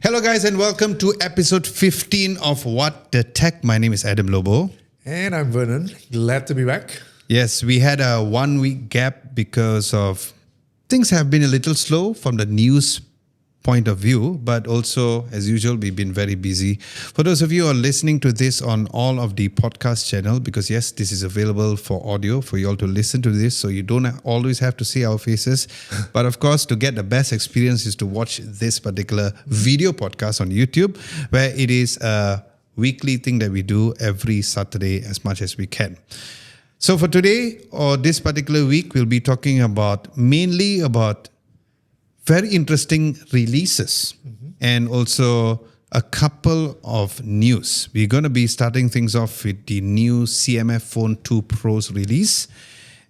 Hello guys and welcome to episode 15 of What the Tech. My name is Adam Lobo. And I'm Vernon. Glad to be back. Yes, we had a 1 week gap because of things have been a little slow from the news point of view, but also as usual, we've been very busy. For those of you who are listening to this on all of the podcast channel, because yes, this is available for audio for you all to listen to this, so you don't always have to see our faces. But of course, to get the best experience is to watch this particular video podcast on YouTube, where it is a weekly thing that we do every Saturday as much as we can. So for today or this particular week, we'll be talking mainly about very interesting releases and also a couple of news. We're going to be starting things off with the new CMF Phone 2 Pro's release.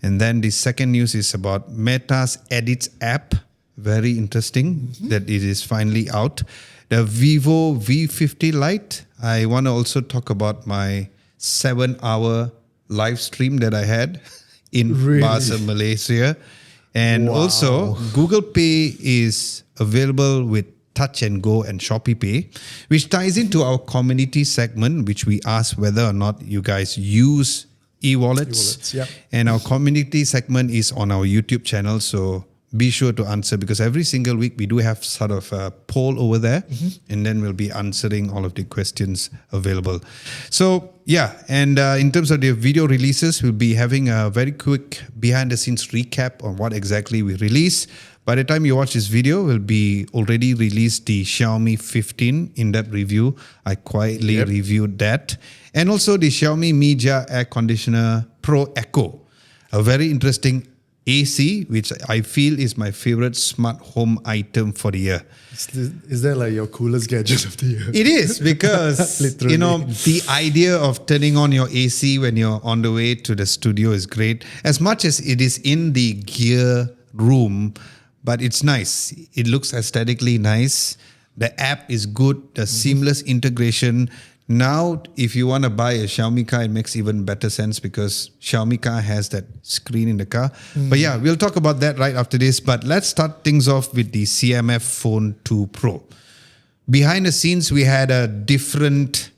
And then the second news is about Meta's Edits app. Very interesting that it is finally out. The Vivo V50 Lite. I want to also talk about my 7-hour live stream that I had in Bahasa, Malaysia. And also, Google Pay is available with Touch and Go and Shopee Pay, which ties into our community segment, which we ask whether or not you guys use e-wallets. Yep. And our community segment is on our YouTube channel, so be sure to answer because every single week we do have sort of a poll over there, and then we'll be answering all of the questions available. So yeah, and in terms of the video releases, we'll be having a very quick behind the scenes recap on what exactly we released. By the time you watch this video, we'll be already released the Xiaomi 15 in-depth review. I quietly reviewed that. And also the Xiaomi Mijia Air Conditioner Pro Echo, a very interesting AC, which I feel is my favorite smart home item for the year. Is that like your coolest gadget of the year? It is because, the idea of turning on your AC when you're on the way to the studio is great. As much as it is in the gear room, but it's nice. It looks aesthetically nice. The app is good. The seamless integration. Now, if you want to buy a Xiaomi car, it makes even better sense because Xiaomi car has that screen in the car. But yeah, we'll talk about that right after this. But let's start things off with the CMF Phone 2 Pro. Behind the scenes, we had a different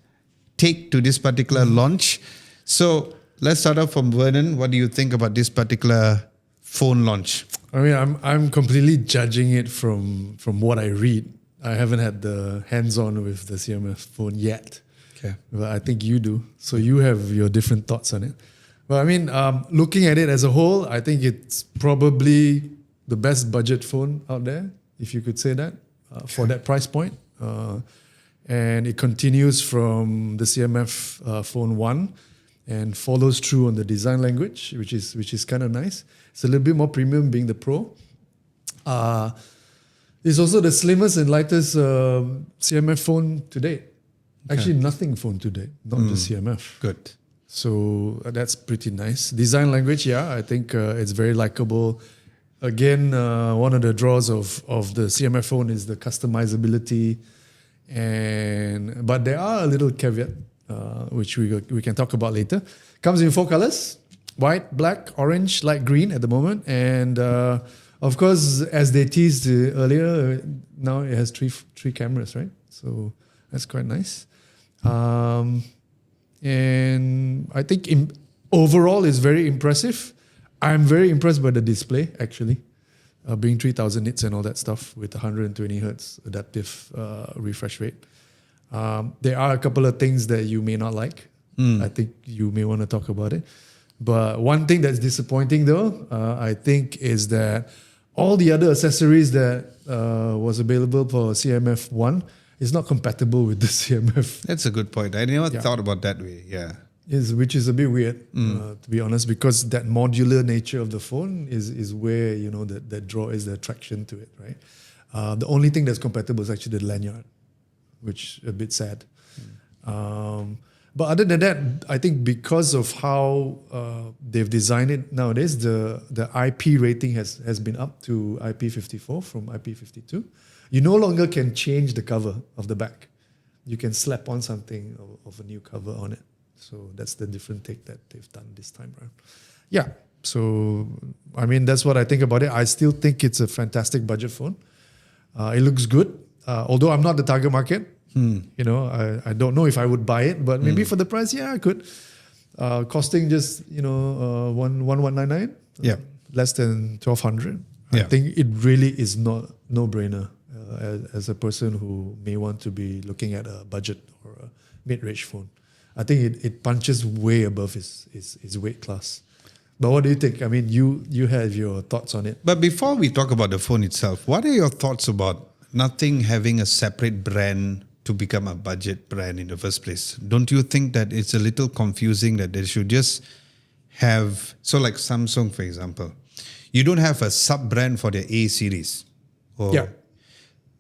take to this particular launch. So let's start off from Vernon. What do you think about this particular phone launch? I mean, I'm completely judging it from what I read. I haven't had the hands-on with the CMF phone yet. Okay. But I think you do. So you have your different thoughts on it. But I mean, looking at it as a whole, I think it's probably the best budget phone out there, if you could say that, for that price point. And it continues from the CMF Phone 1 and follows through on the design language, which is kind of nice. It's a little bit more premium being the Pro. It's also the slimmest and lightest CMF phone to date. Actually, nothing phone to date, not just CMF. Good. So that's pretty nice. Design language, yeah, I think it's very likable. Again, one of the draws of the CMF phone is the customizability. But there are a little caveat, which we can talk about later. Comes in 4 colors: white, black, orange, light green at the moment. And of course, as they teased earlier, now it has three cameras, right? So that's quite nice. And I think overall it's very impressive. I'm very impressed by the display, actually, being 3000 nits and all that stuff with 120 hertz adaptive refresh rate. There are a couple of things that you may not like. I think you may want to talk about it. But one thing that's disappointing, though, I think, is that all the other accessories that was available for CMF 1 is not compatible with the CMF. That's a good point. I never thought about that way. Yeah. Which is a bit weird, to be honest, because that modular nature of the phone is where, that draw is the attraction to it, right? The only thing that's compatible is actually the lanyard, which is a bit sad. But other than that, I think because of how they've designed it nowadays, the IP rating has been up to IP54 from IP52. You no longer can change the cover of the back. You can slap on something of a new cover on it. So that's the different take that they've done this time around. Yeah, so I mean, that's what I think about it. I still think it's a fantastic budget phone. It looks good. Although I'm not the target market, you know, I don't know if I would buy it, but maybe for the price, yeah, I could. Costing just, you know, 1199, Yeah. less than 1200. Yeah. I think it really is not no brainer as a person who may want to be looking at a budget or a mid-range phone. I think it punches way above his weight class. But what do you think? I mean, you have your thoughts on it. But before we talk about the phone itself, what are your thoughts about nothing having a separate brand to become a budget brand in the first place? Don't you think that it's a little confusing that they should just have, so like Samsung, for example, you don't have a sub-brand for their A series. Or, Yeah.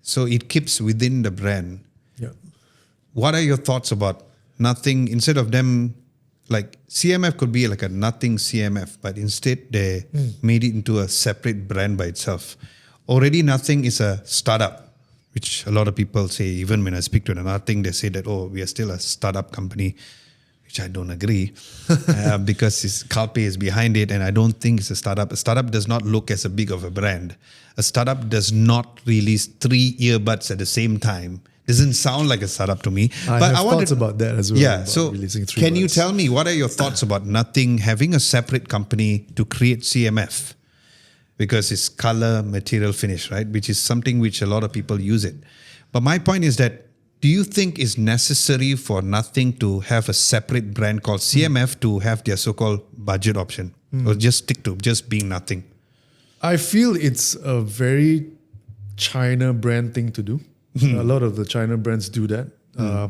So it keeps within the brand. Yeah. What are your thoughts about nothing, instead of them, like CMF could be like a nothing CMF, but instead they made it into a separate brand by itself. Already nothing is a startup, which a lot of people say, even when I speak to nothing, they say that, oh, we are still a startup company, which I don't agree because Calpe is behind it and I don't think it's a startup. A startup does not look as a big of a brand. A startup does not release 3 earbuds at the same time. Doesn't sound like a startup to me. I have thoughts about that as well. Yeah, about so releasing 3 can you buds. tell me, what are your thoughts about nothing having a separate company to create CMF? Because it's color, material, finish, right? Which is something which a lot of people use it. But my point is that, do you think it's necessary for nothing to have a separate brand called CMF to have their so-called budget option? Or just stick to just being nothing? I feel it's a very China brand thing to do. A lot of the China brands do that.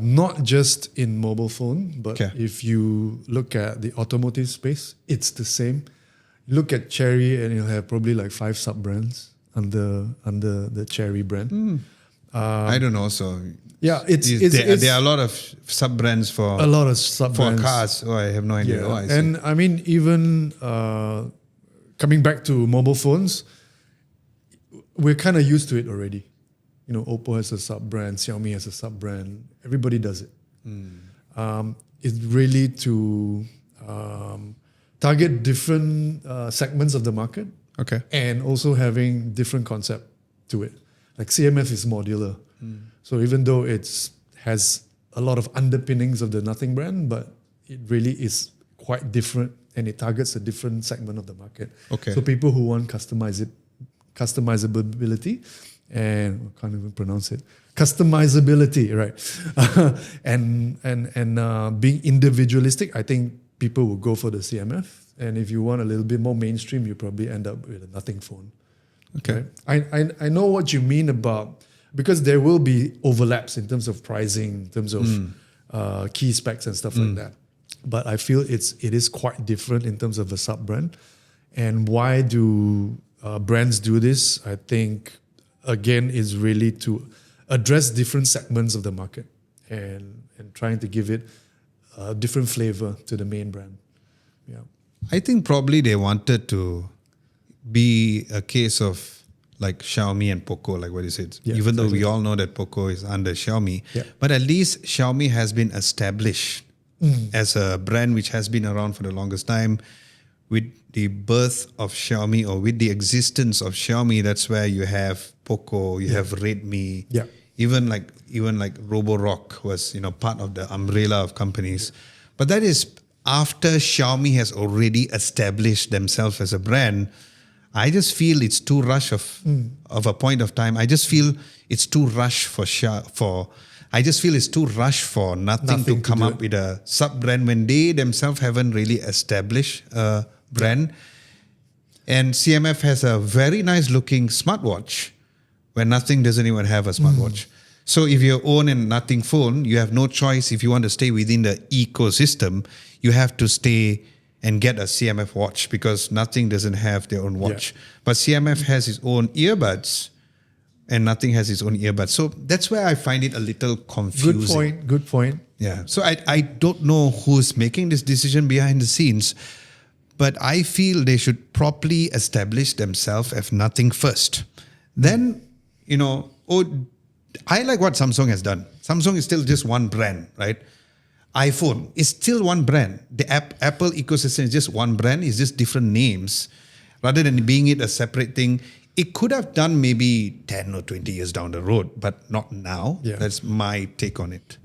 Not just in mobile phone, but Okay. if you look at the automotive space, it's the same. Look at Cherry and you'll have probably like 5 sub-brands under the Cherry brand. I don't know. So Yeah, it's there are a lot of sub-brands for a lot of sub-brands. cars. Oh, I have no idea. Oh, I see. And I mean, even coming back to mobile phones, we're kind of used to it already. You know, Oppo has a sub-brand, Xiaomi has a sub-brand. Everybody does it. It's really to target different segments of the market, Okay. and also having different concept to it. Like CMF is modular. So even though it's has a lot of underpinnings of the Nothing brand, but it really is quite different and it targets a different segment of the market. Okay. So people who want customizability, and I can't even pronounce it, customizability, right? and being individualistic, I think people will go for the CMF. And if you want a little bit more mainstream, you probably end up with a Nothing phone. Okay. Right? I know what you mean about, because there will be overlaps in terms of pricing, in terms of key specs and stuff like that. But I feel it is quite different in terms of a sub brand. And why do brands do this? I think again is really to address different segments of the market and trying to give it a different flavor to the main brand. Yeah. I think probably they wanted to be a case of like Xiaomi and Poco, like what you said. Yeah, Even though exactly. we all know that Poco is under Xiaomi, Yeah. but at least Xiaomi has been established as a brand which has been around for the longest time. With the birth of Xiaomi, or with the existence of Xiaomi, that's where you have Poco, you have Redmi, Yeah. even like Roborock was part of the umbrella of companies. But that is after Xiaomi has already established themselves as a brand. I just feel it's too rush of a point of time. I just feel it's too rush for nothing to Nothing to come do up it. with a sub brand when they themselves haven't really established a brand. And CMF has a very nice looking smartwatch where Nothing doesn't even have a smartwatch. So if you own a Nothing phone, you have no choice. If you want to stay within the ecosystem, you have to stay and get a CMF watch, because Nothing doesn't have their own watch. But CMF has its own earbuds and Nothing has its own earbuds. So that's where I find it a little confusing. Good point. Yeah. So I don't know who's making this decision behind the scenes, but I feel they should properly establish themselves as Nothing first. Then, I like what Samsung has done. Samsung is still just one brand, right? iPhone is still one brand. The Apple ecosystem is just one brand. It's just different names. Rather than being it a separate thing, it could have done maybe 10 or 20 years down the road, but not now. Yeah. That's my take on it.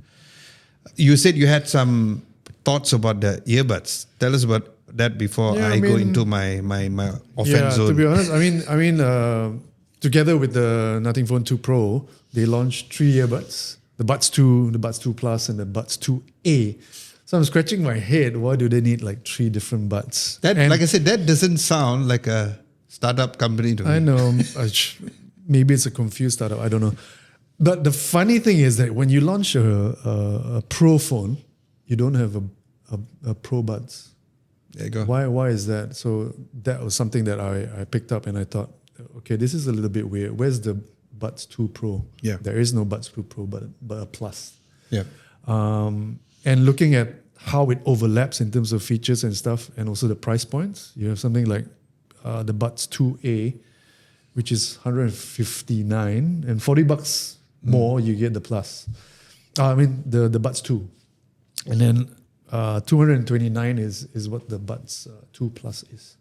You said you had some thoughts about the earbuds. Tell us about that before Yeah, I I go mean- into my offense Yeah, zone. to be honest, together with the Nothing Phone 2 Pro, they launched 3 earbuds: the Buds 2, the Buds 2 Plus, and the Buds 2A. So I'm scratching my head. Why do they need like 3 different buds? That, And like I said, that doesn't sound like a startup company to me. I know. Maybe it's a confused startup. I don't know. But the funny thing is that when you launch a Pro phone, you don't have a Pro Buds. There you go. Why is that? So that was something that I picked up and I thought, okay, this is a little bit weird. Where's the Buds 2 Pro? Yeah. There is no Buds 2 Pro, but a Plus. Yeah. And looking at how it overlaps in terms of features and stuff, and also the price points, you have something like the Buds 2A, which is 159, and $40 more you get the Plus. The Buds 2, and then 229 is what the Buds 2 Plus is.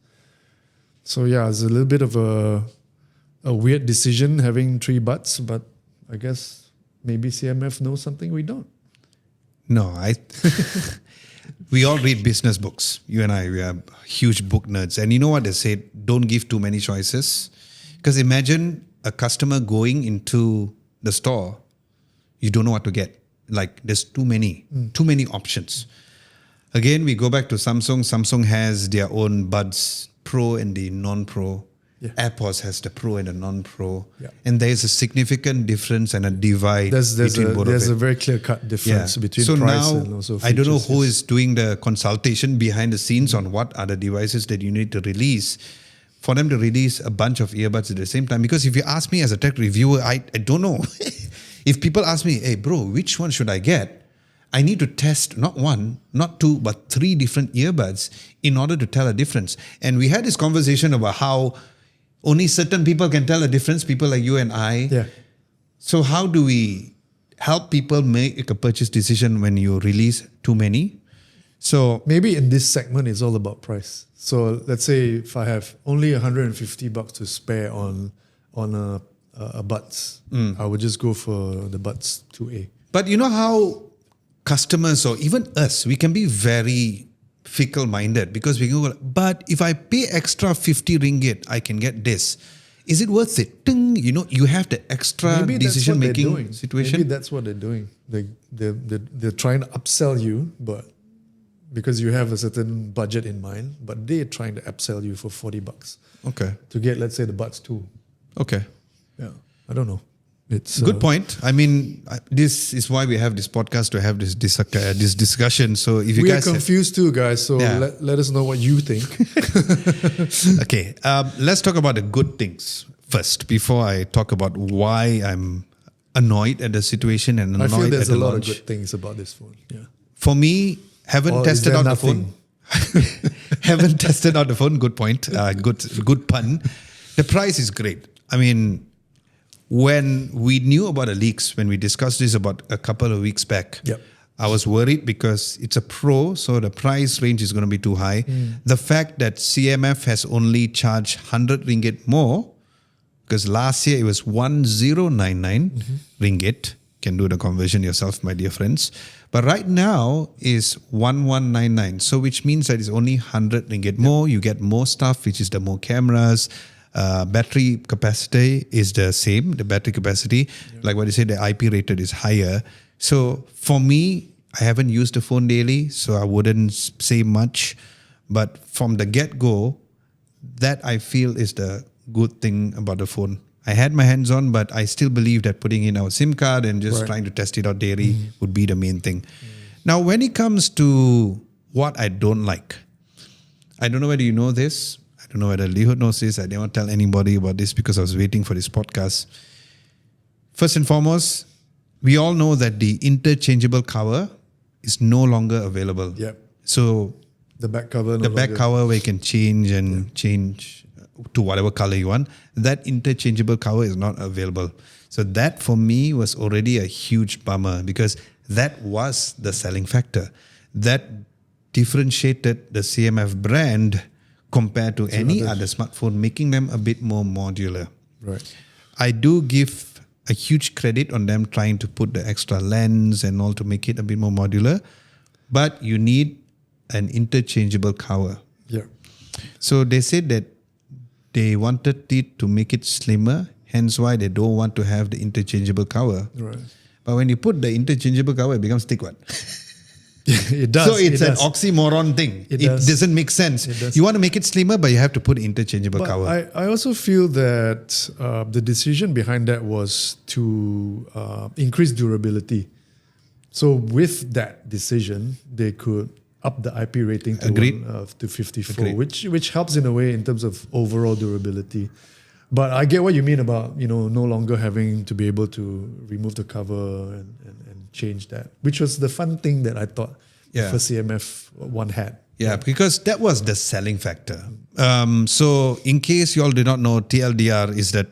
So yeah, it's a little bit of a weird decision having 3 buds, but I guess maybe CMF knows something we don't. No, we all read business books. You and I, we are huge book nerds. And you know what they say? Don't give too many choices. Because imagine a customer going into the store, you don't know what to get. Like there's too many options. Again, we go back to Samsung. Samsung has their own Buds Pro and the non-Pro. Yeah. AirPods has the Pro and the non-Pro. Yeah. And there's a significant difference and a divide between both there's of a it. very clear-cut difference between So price now, and also features. I don't know who is doing the consultation behind the scenes on what are the devices that you need to release for them to release a bunch of earbuds at the same time. Because if you ask me as a tech reviewer, I don't know. If people ask me, hey bro, which one should I get? I need to test not 1, not 2, but 3 different earbuds in order to tell a difference. And we had this conversation about how only certain people can tell a difference, people like you and I. Yeah. So how do we help people make a purchase decision when you release too many? So Maybe in this segment, it's all about price. So let's say if I have only $150 to spare on a Buds, I would just go for the Buds 2A. but you know how customers or even us, we can be very fickle-minded because we go, but if I pay extra 50 ringgit, I can get this. Is it worth it? Ding, you know, you have the extra decision-making situation. Maybe that's what they're doing. They're trying to upsell you, but because you have a certain budget in mind, but they're trying to upsell you for $40 Okay. to get, let's say, the Buds 2. Okay. Yeah, I don't know. It's Good point. I mean, this is why we have this podcast to have this discussion. So if you We are guys have- confused too, guys. So Yeah. let us know what you think. Okay, let's talk about the good things first before I talk about why I'm annoyed at the situation and I annoyed feel at there's the a lot launch. of good things about this phone. Yeah. For me, haven't Or is tested there out nothing? the phone. Haven't tested out the phone. Good point. Good pun. The price is great. I mean, when we knew about the leaks, when we discussed this about a couple of weeks back, Yep. I was worried because it's a Pro, so the price range is going to be too high. The fact that CMF has only charged 100 ringgit more, because last year it was 1099 ringgit. Can do the conversion yourself, my dear friends. But right now is 1199. So which means that it's only 100 ringgit more. You get more stuff, which is the more cameras. Battery capacity is the same. The battery capacity, like what you said, the IP rated is higher. So for me, I haven't used the phone daily, so I wouldn't say much. But from the get-go, that I feel is the good thing about the phone. I had my hands on, but I still believe that putting in our SIM card and just Right. trying to test it out daily would be the main thing. Now, when it comes to what I don't like, I don't know whether you know this. I don't know whether Lihut knows this. I didn't want to tell anybody about this because I was waiting for this podcast. First and foremost, we all know that the interchangeable cover is no longer available. Yep. So The back cover. the back cover where you can change and change to whatever color you want, that interchangeable cover is not available. So that for me was already a huge bummer because that was the selling factor. That differentiated the CMF brand compared to any other smartphone, making them a bit more modular. Right. I do give a huge credit on them trying to put the extra lens and all to make it a bit more modular, but you need an interchangeable cover. Yeah. So they said that they wanted it to make it slimmer, hence why they don't want to have the interchangeable cover. Right. But when you put the interchangeable cover, it becomes thick one. It does. So it's it an does. oxymoron thing. It It does. doesn't make sense. It does. You want to make it slimmer, but you have to put interchangeable But cover. I also feel that the decision behind that was to increase durability. So with that decision, they could up the IP rating to, Agreed. To 54, Agreed. which helps in a way in terms of overall durability. But I get what you mean about no longer having to be able to remove the cover and change that, which was the fun thing that I thought Yeah. the first CMF one had. Yeah, because that was the selling factor. So in case you all did not know, TLDR is that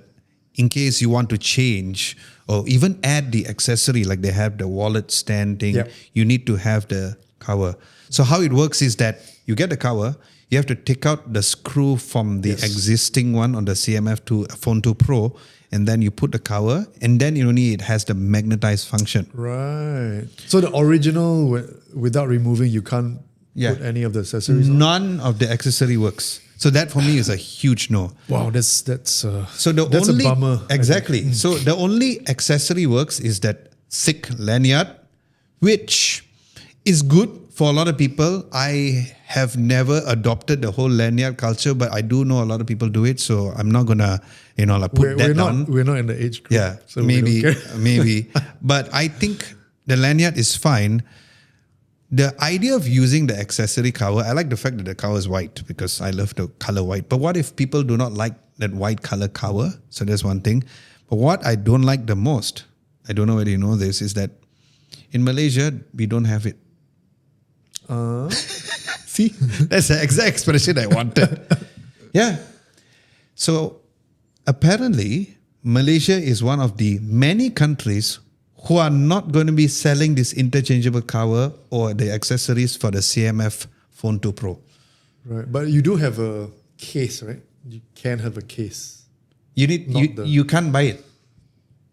in case you want to change or even add the accessory, like they have the wallet stand thing, Yep. you need to have the cover. So how it works is that you get the cover, you have to take out the screw from the Yes. existing one on the CMF Phone 2 Pro, and then you put the cover, and then only it has the magnetized function. Right. So the original, without removing, you can't Yeah. put any of the accessories on? None of the accessory works. So that for me is a huge no. Wow, that's So the that's only a bummer. I think. exactly. So the only accessory works is that thick lanyard, which is good for a lot of people. I have never adopted the whole lanyard culture, but I do know a lot of people do it. So I'm not gonna, like put that down. We're not in the age group. Yeah, so we maybe, don't care. maybe. But I think the lanyard is fine. The idea of using the accessory cover, I like the fact that the cover is white because I love the color white. But what if people do not like that white color cover? So that's one thing. But what I don't like the most, I don't know whether you know this, is that in Malaysia, we don't have it. See, that's the exact expression I wanted. Yeah. So apparently, Malaysia is one of the many countries who are not going to be selling this interchangeable cover or the accessories for the CMF Phone 2 Pro. Right, but you do have a case, right? You can have a case. You need Not the- you can't buy it.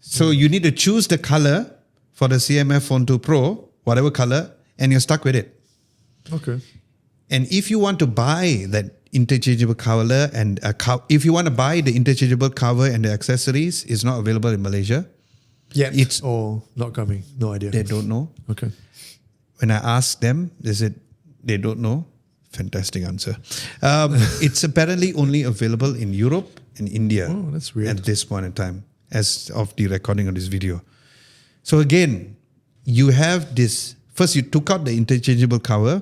So you need to choose the color for the CMF Phone 2 Pro, whatever color, and you're stuck with it. Okay. And if you want to buy that interchangeable cover and if you want to buy the interchangeable cover and the accessories, it's not available in Malaysia. Yet It's- or not coming. No idea. They don't know. Okay. When I asked them, they said they don't know. Fantastic answer. It's apparently only available in Europe and India. Oh, that's weird. At this point in time, as of the recording of this video. So again, you have this. First, you took out the interchangeable cover.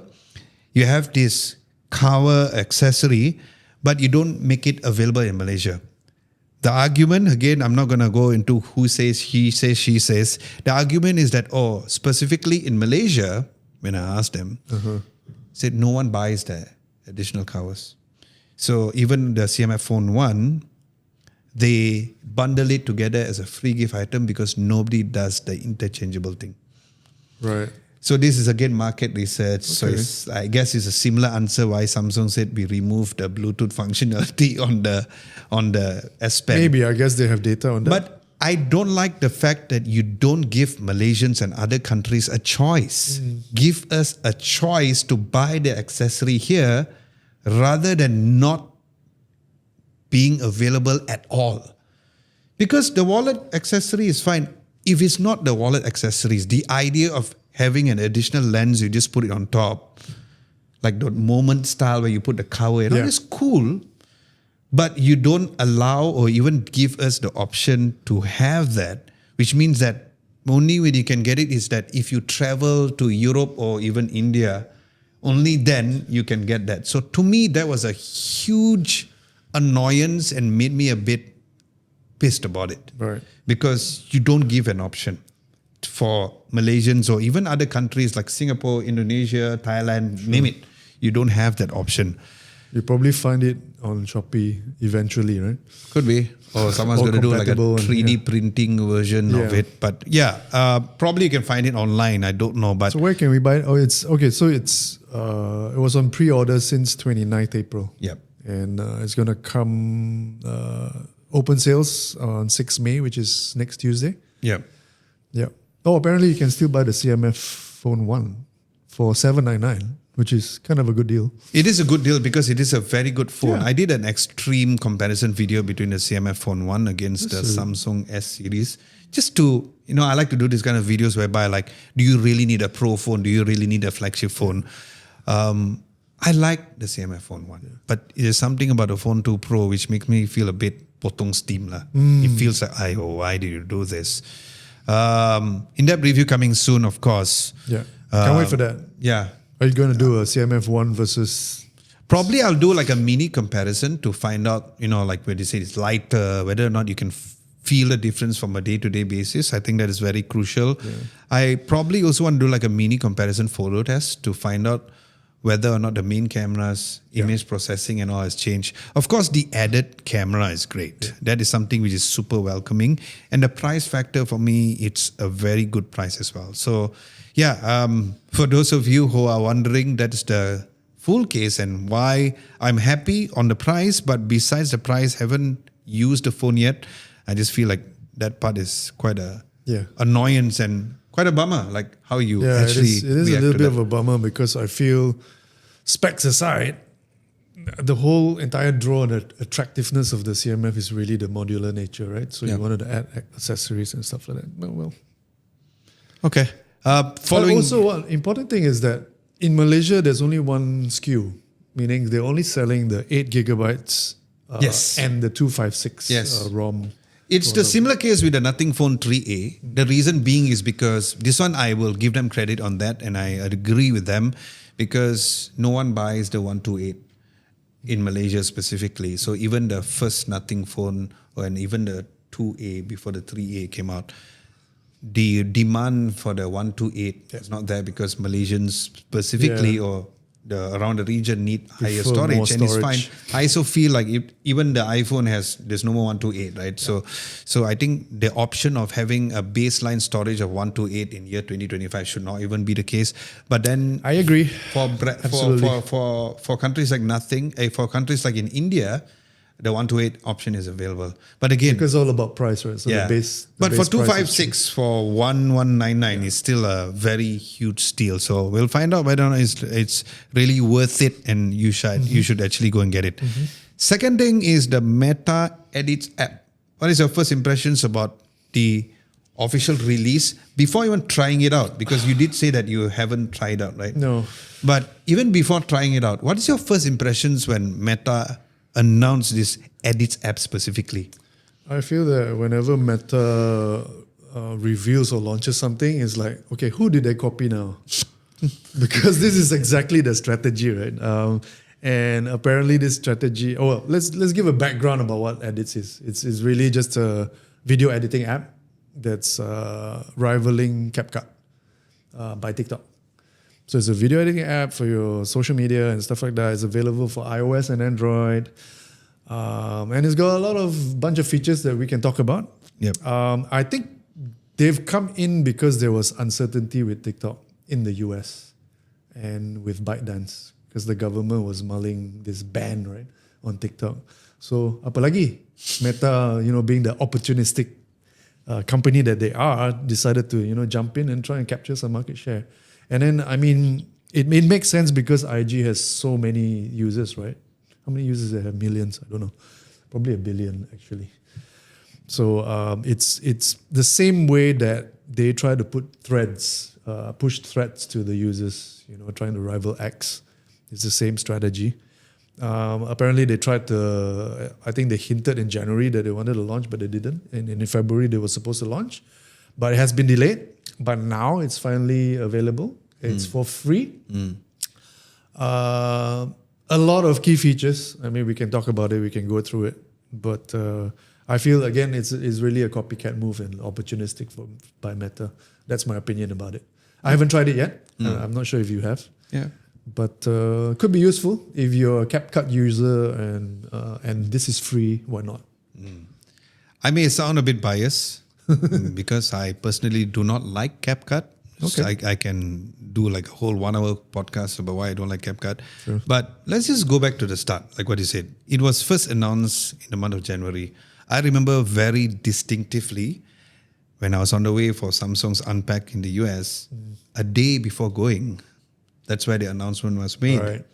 You have this cover accessory, but you don't make it available in Malaysia. The argument, again, I'm not going to go into who says, he says, she says. The argument is that, specifically in Malaysia, when I asked them, said no one buys the additional covers. So even the CMF Phone 1, they bundle it together as a free gift item because nobody does the interchangeable thing. Right. So this is again market research. So Okay. I guess it's a similar answer why Samsung said we removed the Bluetooth functionality on the S Pen. Maybe, I guess they have data on that. But I don't like the fact that you don't give Malaysians and other countries a choice. Give us a choice to buy the accessory here rather than not being available at all. Because the wallet accessory is fine. If it's not the wallet accessories, the idea of having an additional lens, you just put it on top, like the moment style where you put the cover, Yeah. it's cool. But you don't allow or even give us the option to have that, which means that only way you can get it is that if you travel to Europe or even India, only then you can get that. So to me, that was a huge annoyance and made me a bit pissed about it. Right. Because you don't give an option for Malaysians or even other countries like Singapore, Indonesia, Thailand, name it. You don't have that option. You probably find it on Shopee eventually, right? Could be. Or someone's Or going to do like a compatible and, 3D yeah. printing version of Yeah. it. But yeah, probably you can find it online. I don't know. But So where can we buy it? Oh, it's okay. So it's it was on pre-order since 29th April. Yep. And it's gonna come open sales on 6 May, which is next Tuesday. Yeah. Yeah. Oh, apparently you can still buy the CMF Phone 1 for $799, which is kind of a good deal. It is a good deal because it is a very good phone. Yeah. I did an extreme comparison video between the CMF Phone 1 against the Samsung S series. Just to, I like to do this kind of videos whereby like, do you really need a pro phone? Do you really need a flagship phone? I like the CMF Phone 1, but there's something about the Phone 2 Pro which makes me feel a bit potong steam lah. It feels like, why did you do this? In-depth review coming soon, of course. Yeah. Can't wait for that. Yeah. Are you going to do a CMF 1 versus... Probably I'll do like a mini comparison to find out, like where they say it's lighter, whether or not you can feel the difference from a day-to-day basis. I think that is very crucial. Yeah. I probably also want to do like a mini comparison photo test to find out whether or not the main camera's image processing and all has changed. Of course, the added camera is great. Yeah. That is something which is super welcoming. And the price factor for me, it's a very good price as well. So yeah, for those of you who are wondering, that is the full case and why I'm happy on the price. But besides the price, haven't used the phone yet. I just feel like that part is quite a annoyance and quite a bummer, like how you actually it is a little bit of a bummer because I feel, specs aside, the whole entire draw and attractiveness of the CMF is really the modular nature, right? So you wanted to add accessories and stuff like that. Well. Okay. Following. But also, one important thing is that in Malaysia, there's only one SKU, meaning they're only selling the 8 gigabytes and the 256 ROM. It's the similar case with the Nothing Phone 3A. The reason being is because this one, I will give them credit on that and I agree with them because no one buys the 128 in Malaysia specifically. So even the first Nothing Phone and even the 2A before the 3A came out, the demand for the 128 is not there because Malaysians specifically or around the region need higher storage, and it's fine. I also feel like even the iPhone there's no more 128, right? Yeah. So I think the option of having a baseline storage of 128 in year 2025 should not even be the case. But then I agree. For countries like for countries like in India, the 128 option is available. But again, because it's all about price, right? So the base. But for 256 for 1199 is still a very huge steal. So we'll find out whether or not it's really worth it, and you should actually go and get it. Second thing is the Meta Edits app. What is your first impressions about the official release before even trying it out? Because you did say that you haven't tried out, right? No. But even before trying it out, what is your first impressions when Meta announced this Edits app specifically? I feel that whenever Meta reveals or launches something, it's like, okay, who did they copy now? Because this is exactly the strategy, right? And apparently this strategy, let's give a background about what Edits is. It's really just a video editing app that's rivaling CapCut by TikTok. So it's a video editing app for your social media and stuff like that. It's available for iOS and Android. And it's got a bunch of features that we can talk about. Yep. I think they've come in because there was uncertainty with TikTok in the US and with ByteDance because the government was mulling this ban, right, on TikTok. So apalagi Meta, being the opportunistic company that they are, decided to, jump in and try and capture some market share. And then, it makes sense because IG has so many users, right? How many users they have? Millions? I don't know. Probably 1 billion, actually. So it's the same way that they try to put threads, push threads to the users, trying to rival X. It's the same strategy. Apparently, they tried to, I think they hinted in January that they wanted to launch, but they didn't. And in February, they were supposed to launch. But it has been delayed. But now it's finally available. It's for free. A lot of key features. We can talk about it. We can go through it. But I feel, again, it's really a copycat move and opportunistic by Meta. That's my opinion about it. I haven't tried it yet. I'm not sure if you have. Yeah. But could be useful if you're a CapCut user and this is free. Why not? I may sound a bit biased. Because I personally do not like CapCut. Okay. So I can do like a whole 1 hour podcast about why I don't like CapCut. Sure. But let's just go back to the start, like what you said. It was first announced in the month of January. I remember very distinctively when I was on the way for Samsung's Unpack in the US, a day before going, that's where the announcement was made. Right.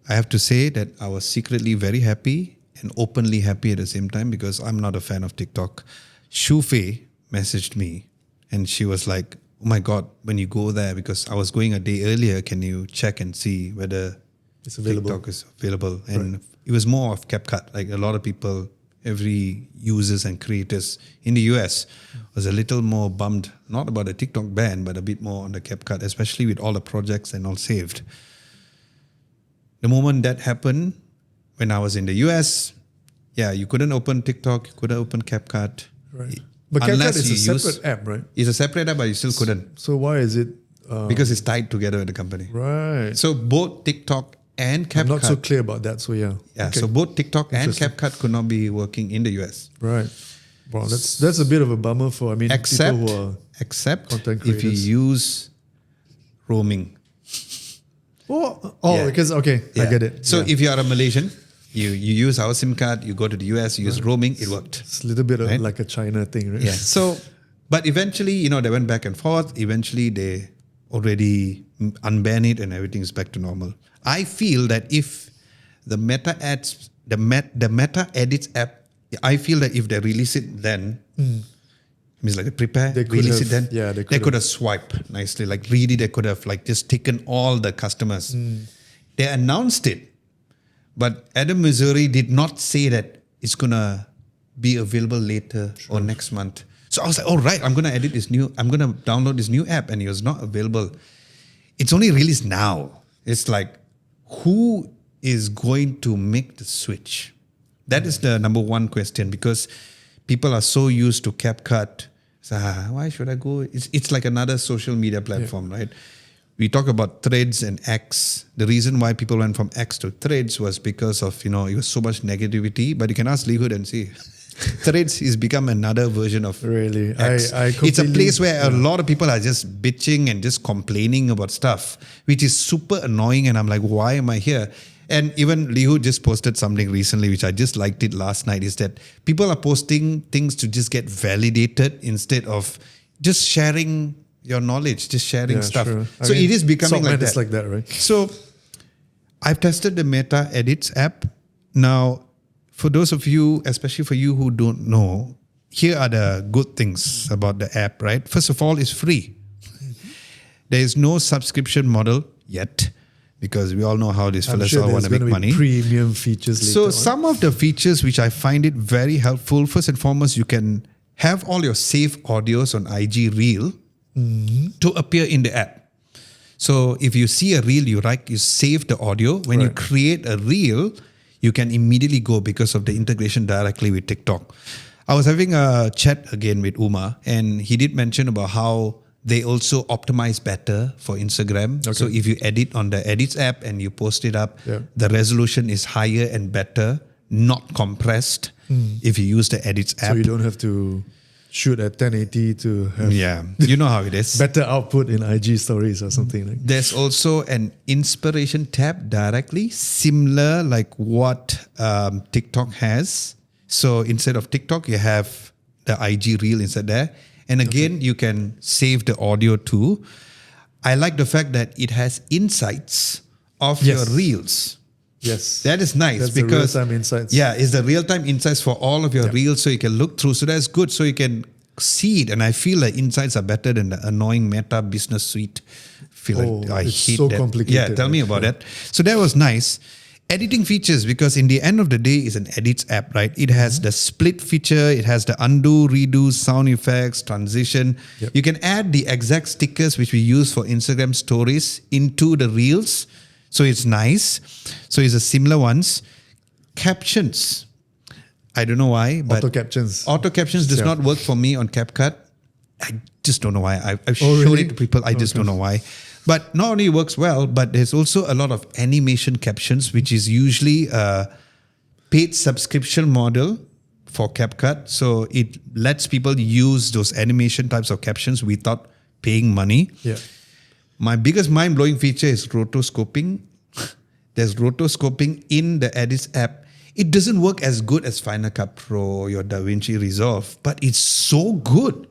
I have to say that I was secretly very happy and openly happy at the same time because I'm not a fan of TikTok. Shu Fei messaged me and she was like, oh my God, when you go there, because I was going a day earlier, can you check and see whether It's available. TikTok is available? And it was more of CapCut. Like a lot of people, every users and creators in the US was a little more bummed, not about the TikTok ban, but a bit more on the CapCut, especially with all the projects and all saved. The moment that happened, when I was in the US, yeah, you couldn't open TikTok, you couldn't open CapCut. Right. But CapCut is a separate app, right? It's a separate app, but you still couldn't. So why is it? Because it's tied together with the company. Right. So both TikTok and CapCut. I'm not so clear about that. So yeah. Yeah, Okay. so both TikTok and CapCut could not be working in the US. Right. Wow, that's a bit of a bummer for Except, people who are if content you creators. use roaming. Yeah. Because I get it. So Yeah. if you are a Malaysian, you use our SIM card, you go to the US, you use roaming, it worked. it's a little bit of Right? like a China thing, right? Yeah. So, but eventually, they went back and forth. Eventually, they already unban it and everything is back to normal. I feel that if the Meta ads, the Meta Edits app, I feel that if they release it then, means like prepare, They could release have- it then, yeah, they they could could have swiped nicely. Like really, they could have like just taken all the customers. They announced it, but Adam Missouri did not say that it's gonna be available later or next month. So I was like, all right, I'm gonna download this new app, and it was not available. It's only released now. It's like, who is going to make the switch? That is the number one question, because people are so used to CapCut. So, why should I go? It's like another social media platform, right? We talk about Threads and X. The reason why people went from X to Threads was because of, it was so much negativity. But you can ask Lee Hood and see. Threads is become another version of Really, X. I It's a completely- place where a lot of people are just bitching and just complaining about stuff, which is super annoying. And I'm like, why am I here? And even Lihu just posted something recently, which I just liked it last night, is that people are posting things to just get validated instead of just sharing your knowledge, just sharing stuff. Sure. So it is becoming like Saltman that. is like that, right? So I've tested the Meta Edits app. Now, for those of you, especially for you who don't know, here are the good things about the app, right? First of all, it's free. There is no subscription model yet, because we all know how these I'm fellas sure all want there's to going make to be money. premium features later So on. some of the features which I find it very helpful, first and foremost, you can have all your saved audios on IG Reel to appear in the app. So if you see a reel you like, you save the audio. When you Right. create a reel, you can immediately go because of the integration directly with TikTok. I was having a chat again with Uma, and he did mention about how they also optimize better for Instagram. So if you edit on the Edits app and you post it up, the resolution is higher and better, not compressed if you use the Edits app. So you don't have to shoot at 1080 to have Yeah, you know how it is. better output in IG stories or something like. There's also an inspiration tab directly, similar like what TikTok has. So instead of TikTok, you have the IG reel inside there. And again, you can save the audio too. I like the fact that it has insights of Yes. your reels. Yes, That is nice that's because the real-time insights. Yeah, it's the real-time insights for all of your reels, so you can look through. So that's good. So you can see it, and I feel like insights are better than the annoying Meta Business Suite. Feel like I it's hate so that. complicated. Yeah, tell me about that. So that was nice. Editing features, because in the end of the day, it's an edits app, right? It has the split feature, it has the undo, redo, sound effects, transition. Yep. You can add the exact stickers which we use for Instagram stories into the reels. So it's nice. So it's a similar ones. Captions. I don't know why, but Auto captions. auto captions does Yeah. not work for me on CapCut. I just don't know why. I've Oh, shown really? it to people. I just don't know why. But not only works well, but there's also a lot of animation captions, which is usually a paid subscription model for CapCut. So it lets people use those animation types of captions without paying money. Yeah. My biggest mind-blowing feature is rotoscoping. There's rotoscoping in the Edits app. it doesn't work as good as Final Cut Pro or your DaVinci Resolve, but it's so good.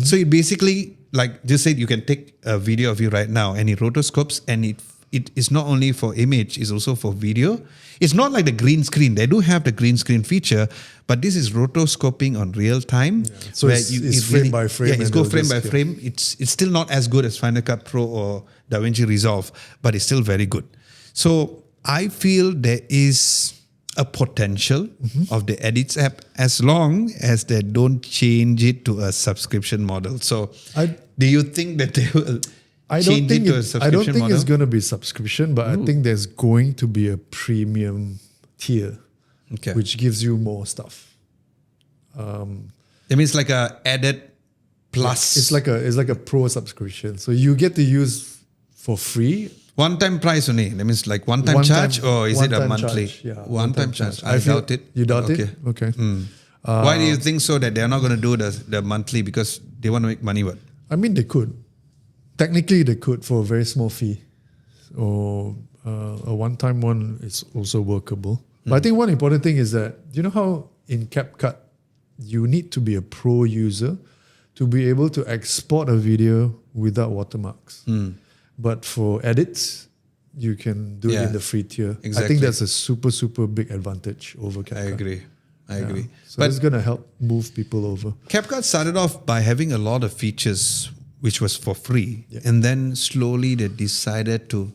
So it basically, like just said, you can take a video of you right now and it rotoscopes, and it is not only for image, it's also for video. It's not like the green screen. They do have the green screen feature, but this is rotoscoping on real time. Yeah. So it's frame by frame. Yeah, it's go and frame by just- frame. It's still not as good as Final Cut Pro or DaVinci Resolve, but it's still very good. So I feel there is a potential of the Edits app as long as they don't change it to a subscription model. So do you think that they will change it to a subscription I don't think model? it's going to be subscription, but I think there's going to be a premium tier, Okay. which gives you more stuff. It means like a added plus. It's like a pro subscription, so you get to use for free. One-time price only. That means like one-time charge, or is it a one-time monthly? charge, yeah, One-time charge. I feel- doubt it. You doubt Okay. it? Okay. Why do you think so that they're not going to do the monthly? Because they want to make money, what? I mean, they could. Technically, they could for a very small fee, or a one-time one is also workable. But I think one important thing is that, you know how in CapCut you need to be a pro user to be able to export a video without watermarks. But for edits, you can do it Yeah, in the free tier. I exactly. think that's a super, super big advantage over CapCut. I agree. I agree. So But it's going to help move people over. CapCut started off by having a lot of features which was for free. And then slowly they decided to,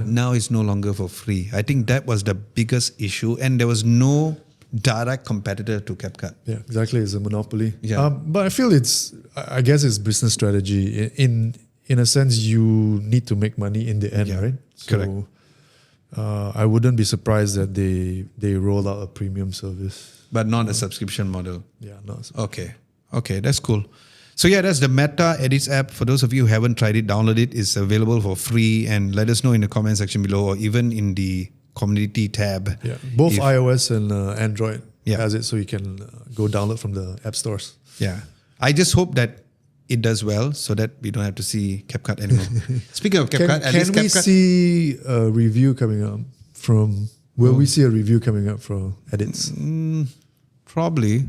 now it's no longer for free. I think that was the biggest issue. And there was no direct competitor to CapCut. Yeah, exactly. It's a monopoly. Yeah. But I feel I guess it's business strategy. In a sense, you need to make money in the end, right? Correct. So I wouldn't be surprised that they roll out a premium service. But not a subscription model. Yeah, no. Okay, that's cool. So yeah, that's the Meta Edits app. For those of you who haven't tried it, download it. It's available for free, and let us know in the comment section below, or even in the community tab. Yeah, both If- iOS and Android Yeah. has it, so you can go download from the app stores. Yeah. I just hope that it does well so that we don't have to see CapCut anymore. Speaking of CapCut, at Can least we CapCut, see a review coming up from? Will we see a review coming up for edits? probably.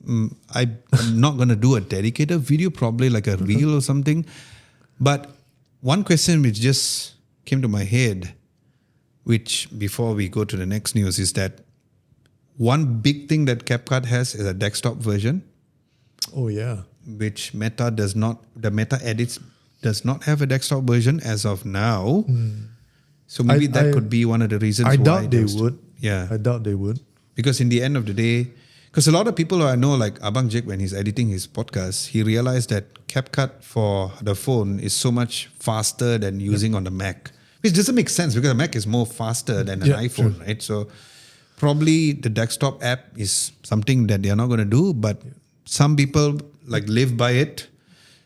I'm not going to do a dedicated video, probably like a reel or something. But one question which just came to my head, which before we go to the next news, is that one big thing that CapCut has is a desktop version, Oh yeah. which Meta does not. The Meta Edits does not have a desktop version as of now. So maybe that could be one of the reasons I why doubt they was- would. Yeah. I doubt they would. Because in the end of the day, because a lot of people I know, like Abang Jake, when he's editing his podcast, he realized that CapCut for the phone is so much faster than using on the Mac. Which doesn't make sense because the Mac is more faster than an Yeah, iPhone, true. right? So probably the desktop app is something that they're not going to do, but some people like live by it.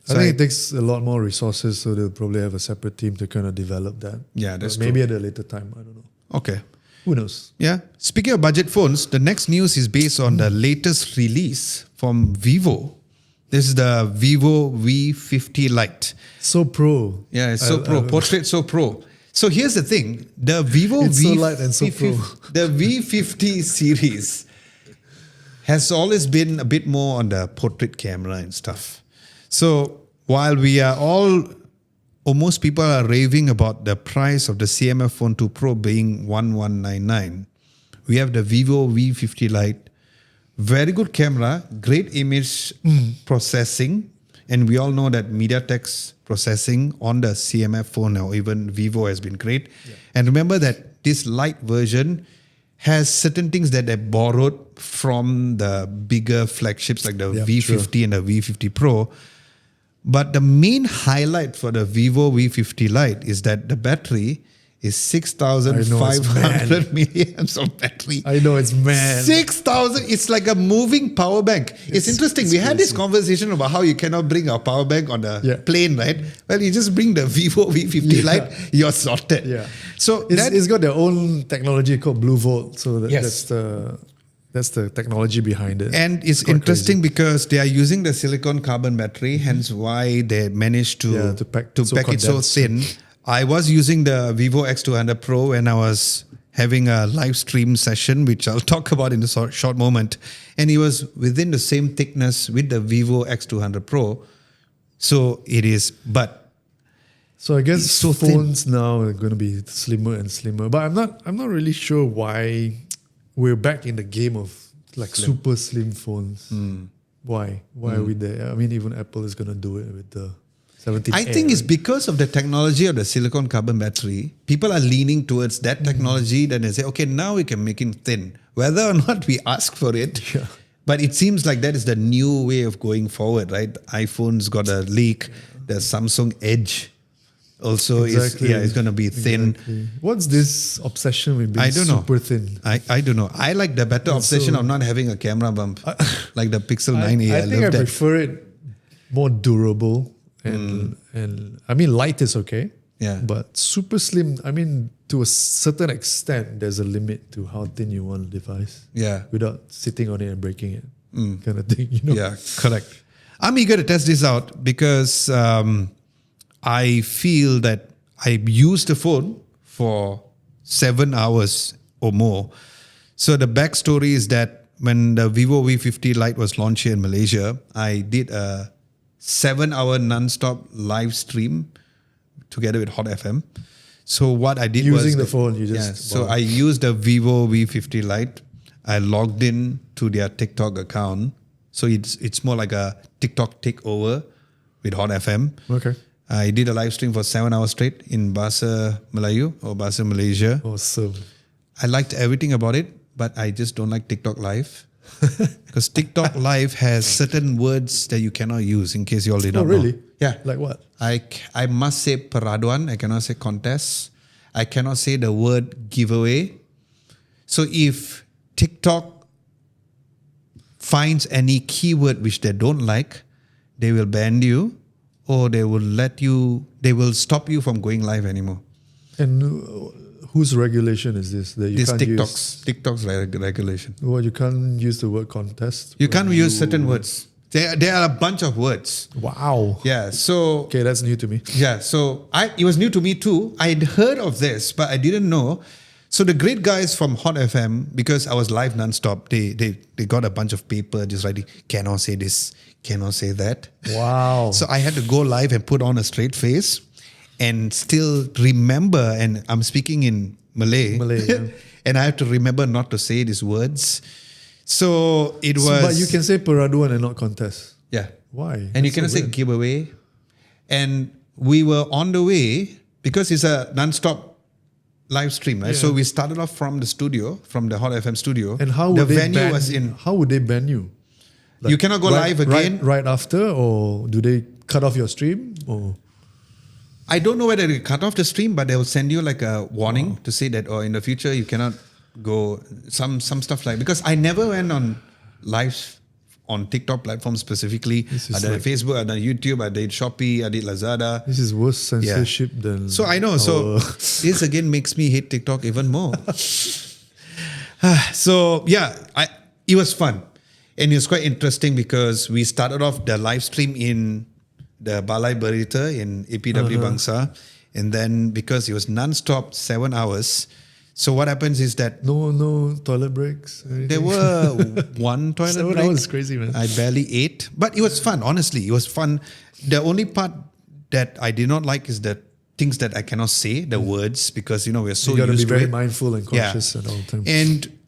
So I think it takes a lot more resources, so they'll probably have a separate team to kind of develop that. Yeah, that's maybe at a later time. I don't know. Okay. Who knows? Yeah. Speaking of budget phones, the next news is based on the latest release from Vivo. This is the Vivo V50 Lite. So pro. Yeah, it's so pro. Portrait so pro. So here's the thing. The Vivo It's so light and so pro. The V50 series has always been a bit more on the portrait camera and stuff. So while we are almost people are raving about the price of the CMF Phone 2 Pro being 1199, we have the Vivo V50 Lite. Very good camera, great image processing, and we all know that MediaTek's processing on the CMF phone or even Vivo has been great. Yeah. And remember that this Lite version has certain things that they borrowed from the bigger flagships like the V50 and the V50 Pro. But the main highlight for the Vivo V50 Lite is that the battery is 6,500 milliamps of battery. I know, it's mad. 6,000. It's like a moving power bank. It's interesting. We had this conversation about how you cannot bring a power bank on a plane, right? Well, you just bring the Vivo V50 Lite, you're sorted. Yeah. So it's got their own technology called Blue Volt. So that's the technology behind it. And it's interesting because they are using the silicon carbon battery, hence why they managed to pack it so thin. I was using the Vivo X200 Pro when I was having a live stream session, which I'll talk about in a short moment. And it was within the same thickness with the Vivo X200 Pro. So it is, but So I guess it's so thin. phones now are going to be slimmer and slimmer. But I'm not really sure why we're back in the game of like super slim phones. Why are we there? I mean, even Apple is going to do it with the 17. I think it's because of the technology of the silicon carbon battery. People are leaning towards that technology. Then they say, okay, now we can make it thin. Whether or not we ask for it. Yeah. But it seems like that is the new way of going forward, right? iPhone's got a leak. The Samsung Edge also is going to be thin. Exactly. What's this obsession with being I don't know. super thin? I don't know. I like the better obsession of not having a camera bump, like the Pixel 9a. I think I love that. prefer it more durable and I mean light is okay. Yeah. But super slim, I mean to a certain extent, there's a limit to how thin you want a device. Yeah. Without sitting on it and breaking it, kind of thing. You know. Yeah, correct. I'm eager to test this out because I feel that I used the phone for 7 hours or more. So the backstory is that when the Vivo V50 Lite was launched here in Malaysia, I did a 7-hour non-stop live stream together with Hot FM. So what I did Using was the phone, you just So I used the Vivo V50 Lite. I logged in to their TikTok account. So it's more like a TikTok takeover with Hot FM. Okay. I did a live stream for 7 hours straight in Bahasa Melayu or Bahasa Malaysia. Awesome. I liked everything about it, but I just don't like TikTok Live. Because TikTok Live has certain words that you cannot use, in case you all did not know. Really? Yeah. Like what? I must say peraduan. I cannot say contest. I cannot say the word giveaway. So if TikTok finds any keyword which they don't like, they will ban you, or they will stop you from going live anymore. And whose regulation is this? That you This can't TikTok's regulation. Well, you can't use the word contest. You can't use certain words. There are a bunch of words. Wow. Yeah. So Okay, that's new to me. yeah. So it was new to me too. I'd heard of this, but I didn't know. So the great guys from Hot FM, because I was live nonstop, they got a bunch of paper just writing, cannot say this, cannot say that. Wow. So I had to go live and put on a straight face and still remember, and I'm speaking in Malay. Yeah. And I have to remember not to say these words. So it was... But you can say peraduan and not contest. Yeah. Why? And you That's cannot so say weird. giveaway. And we were on the way, because it's a non-stop live stream, right? Yeah. So we started off from the studio, from the Hot FM studio. And how the would they venue ban? was in... How would they ban you? You cannot go live again. right after, or do they cut off your stream? Or I don't know whether they cut off the stream, but they will send you like a warning to say that, in the future you cannot go, some stuff like, because I never went on live on TikTok platform specifically. I did Facebook, I did YouTube, I did Shopee, I did Lazada. this is worse censorship than. So I know. So this again makes me hate TikTok even more. So yeah, it was fun. And it was quite interesting because we started off the live stream in the Balai Berita in APW Bangsa. And then because it was non-stop 7 hours, so what happens is that no toilet breaks. Or there anything? were one toilet 7 break. hours is crazy, man. I barely ate, but it was fun. Honestly, it was fun. The only part that I did not like is the things that I cannot say, the words, because we're so You got to be used to very it. mindful and conscious at all times. And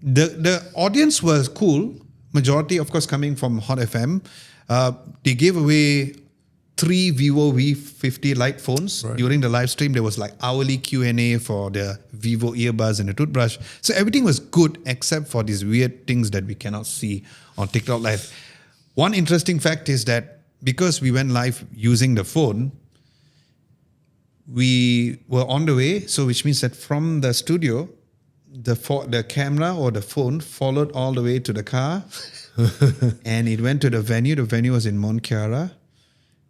the audience was cool. Majority, of course, coming from Hot FM. They gave away 3 Vivo V50 Lite phones. Right. During the live stream, there was like hourly Q&A for the Vivo earbuds and the toothbrush. So everything was good except for these weird things that we cannot see on TikTok Live. One interesting fact is that because we went live using the phone, we were on the way. So which means that from the studio, the camera or the phone followed all the way to the car and it went to the venue. The venue was in Mont Kiara.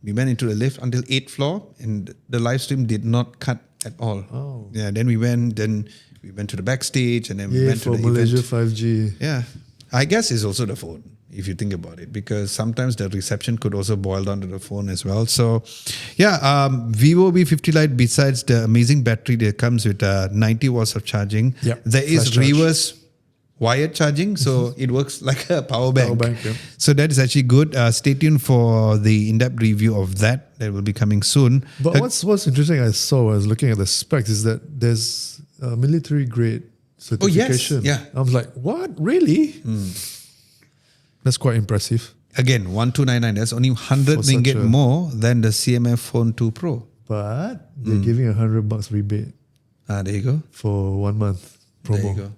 We went into the lift until 8th floor and the live stream did not cut at all. Oh. Yeah, then we went to the backstage and then we Yeah, went to for the Malaysia event. 5G. Yeah, I guess it's also the phone. if you think about it, because sometimes the reception could also boil down to the phone as well. So, yeah, Vivo V50 Lite, besides the amazing battery that comes with 90 watts of charging, Yep, there is flash charge. reverse wired charging, so it works like a power bank. Yep. So that is actually good. Stay tuned for the in-depth review of that. That will be coming soon. But what's interesting, I was looking at the specs, is that there's a military grade certification. yeah. I was like, what? Really? That's quite impressive. Again, 1299. That's only 100 For such ringgit a- more than the CMF Phone 2 Pro. But they're giving $100 rebate There you go. for 1 month promo. There you go.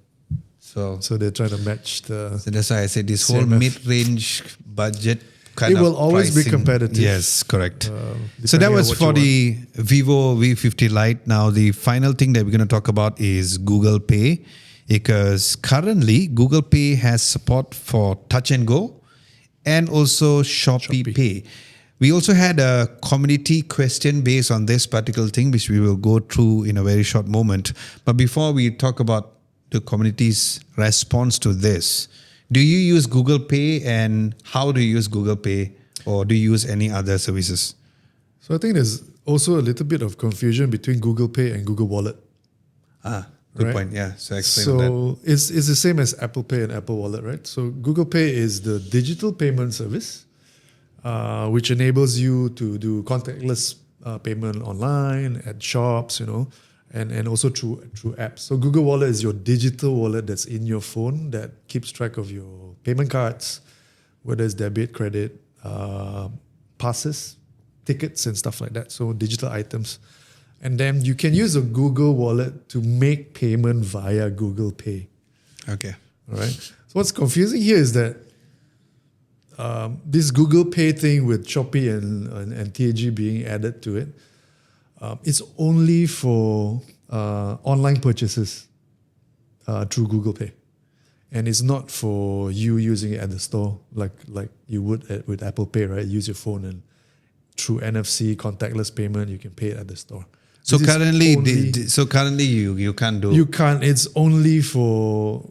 So So they're trying to match the. that's why I said this whole CMF. mid-range budget kind It of will always be pricing. competitive. Yes, correct. So that depending on was what for you the Vivo V50 Lite. Now the final thing that we're going to talk about is Google Pay, because currently Google Pay has support for Touch and Go and also Shopee Pay. We also had a community question based on this particular thing, which we will go through in a very short moment. But before we talk about the community's response to this, do you use Google Pay, and how do you use Google Pay, or do you use any other services? So I think there's also a little bit of confusion between Google Pay and Google Wallet. Good Right. point. Yeah. So explain that. So it's the same as Apple Pay and Apple Wallet, right? So Google Pay is the digital payment service, which enables you to do contactless payment online at shops, and also through apps. So Google Wallet is your digital wallet that's in your phone that keeps track of your payment cards, whether it's debit, credit, passes, tickets, and stuff like that. So digital items. And then you can use a Google Wallet to make payment via Google Pay. Okay. All right. So what's confusing here is that this Google Pay thing with Shopee and TAG being added to it, it's only for online purchases through Google Pay, and it's not for you using it at the store like you would with Apple Pay, right? Use your phone and through NFC contactless payment, you can pay it at the store. So This is currently, only- you can't do. you can't. It's only for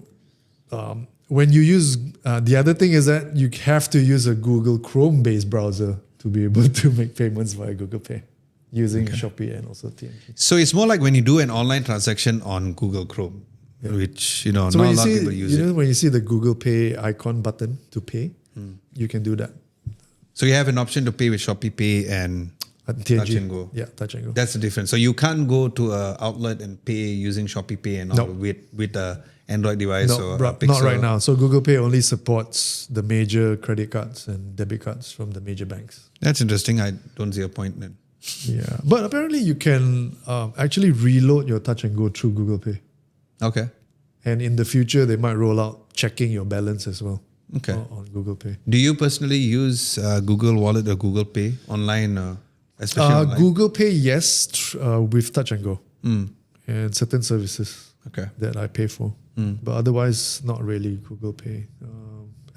when you use. The other thing is that you have to use a Google Chrome-based browser to be able to make payments via Google Pay using Shopee and also TNG. So it's more like when you do an online transaction on Google Chrome, which So not a when you lot of see, people use it. when you see the Google Pay icon button to pay, you can do that. So you have an option to pay with Shopee Pay and TNG. Touch and Go. Yeah, Touch and Go. That's the difference. So you can't go to an outlet and pay using Shopee Pay and all No. with a Android device or a not Pixel. right now. So Google Pay only supports the major credit cards and debit cards from the major banks. That's interesting. I don't see a point then. Yeah, but apparently you can actually reload your Touch and Go through Google Pay. Okay. And in the future, they might roll out checking your balance as well. Okay. On Google Pay. Do you personally use Google Wallet or Google Pay online, especially online? Google Pay, yes, with Touch and Go and certain services Okay. that I pay for. But otherwise, not really Google Pay.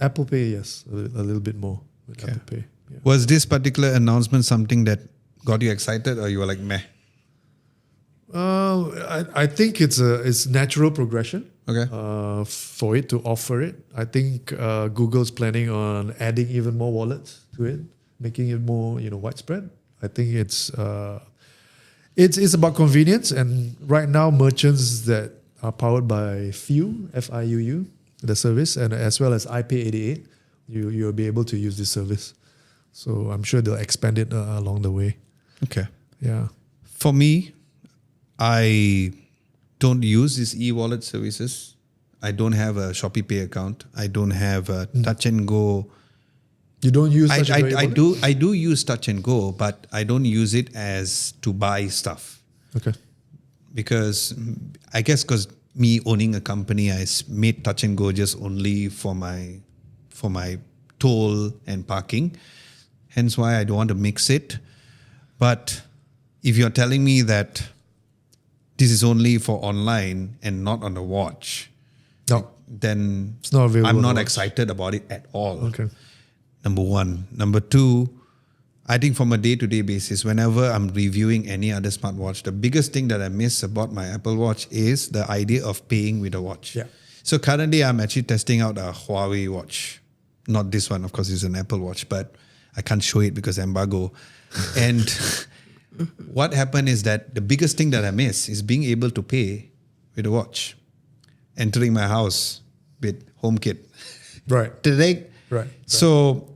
Apple Pay, yes, a little bit more with Okay. Apple Pay. Yeah. Was this particular announcement something that got you excited, or you were like, meh? I think it's natural progression. Okay. For it to offer it. I think Google's planning on adding even more wallets to it, making it more widespread. I think it's about convenience, and right now merchants that are powered by FIUU, the service, and as well as IP88, you'll be able to use this service. So I'm sure they'll expand it along the way. Okay. Yeah. For me, I don't use these e-wallet services. I don't have a Shopee Pay account. I don't have a Touch and Go. You don't use Touch and Go e-wallet? I do use Touch and Go, but I don't use it as to buy stuff. Okay. Because I guess because me owning a company, I made Touch and Go just only for my toll and parking. Hence why I don't want to mix it. But if you're telling me that this is only for online and not on the watch, No, then it's not available I'm on the not watch. excited about it at all. Okay. Number one. Number two, I think from a day-to-day basis, whenever I'm reviewing any other smartwatch, the biggest thing that I miss about my Apple Watch is the idea of paying with a watch. Yeah. So currently, I'm actually testing out a Huawei watch. Not this one, of course, it's an Apple Watch, but I can't show it because embargo. And what happened is that the biggest thing that I miss is being able to pay with a watch. Entering my house with HomeKit. Right. Today. Right. So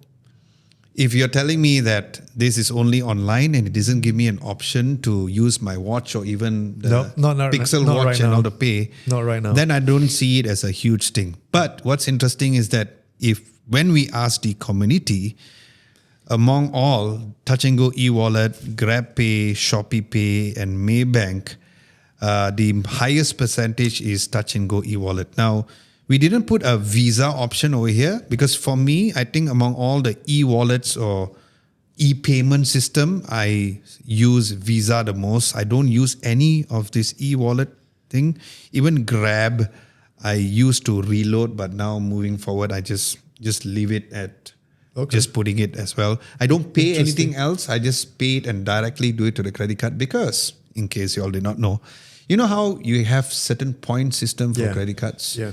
if you're telling me that this is only online and it doesn't give me an option to use my watch or even the not Pixel not watch right and now. all the pay, Not right now. then I don't see it as a huge thing. But what's interesting is that when we ask the community, among all, Touch and Go e-wallet, GrabPay, Shopee Pay, and Maybank, the highest percentage is Touch and Go e-wallet. Now, we didn't put a Visa option over here because for me, I think among all the e-wallets or e-payment system, I use Visa the most. I don't use any of this e-wallet thing. Even Grab, I used to reload, but now moving forward, I just leave it at just putting it as well. I don't pay anything else. I just pay it and directly do it to the credit card because, in case you all did not know, you know how you have certain point system for credit cards? Yeah.